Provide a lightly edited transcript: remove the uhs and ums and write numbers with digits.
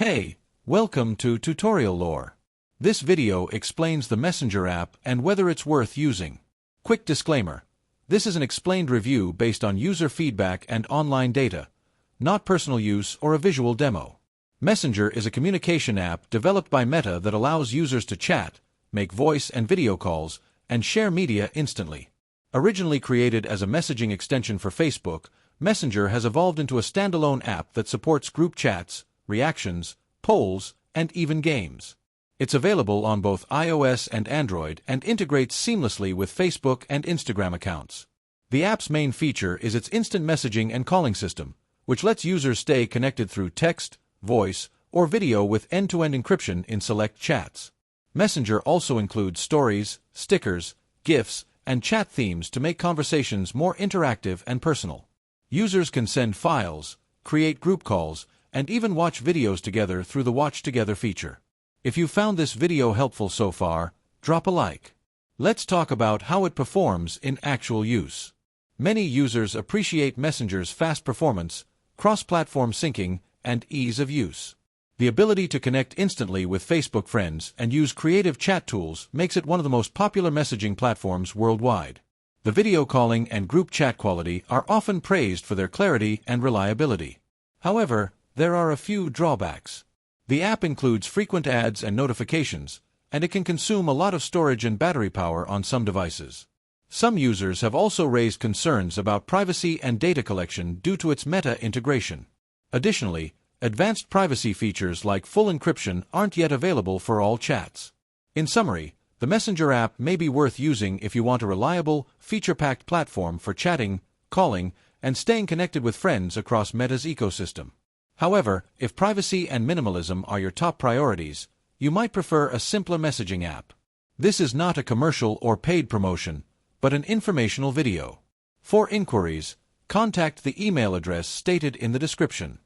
Hey, welcome to Tutorial Lore. This video explains the Messenger app and whether it's worth using. Quick disclaimer. This is an explained review based on user feedback and online data, not personal use or a visual demo. Messenger is a communication app developed by Meta that allows users to chat, make voice and video calls, and share media instantly. Originally created as a messaging extension for Facebook, Messenger has evolved into a standalone app that supports group chats, reactions, polls, and even games. It's available on both iOS and Android and integrates seamlessly with Facebook and Instagram accounts. The app's main feature is its instant messaging and calling system, which lets users stay connected through text, voice, or video with end-to-end encryption in select chats. Messenger also includes stories, stickers, GIFs, and chat themes to make conversations more interactive and personal. Users can send files, create group calls, and even watch videos together through the Watch Together feature. If you found this video helpful so far, drop a like. Let's talk about how it performs in actual use. Many users appreciate Messenger's fast performance, cross-platform syncing, and ease of use. The ability to connect instantly with Facebook friends and use creative chat tools makes it one of the most popular messaging platforms worldwide. The video calling and group chat quality are often praised for their clarity and reliability. However, there are a few drawbacks. The app includes frequent ads and notifications, and it can consume a lot of storage and battery power on some devices. Some users have also raised concerns about privacy and data collection due to its Meta integration. Additionally, advanced privacy features like full encryption aren't yet available for all chats. In summary, the Messenger app may be worth using if you want a reliable, feature-packed platform for chatting, calling, and staying connected with friends across Meta's ecosystem. However, if privacy and minimalism are your top priorities, you might prefer a simpler messaging app. This is not a commercial or paid promotion, but an informational video. For inquiries, contact the email address stated in the description.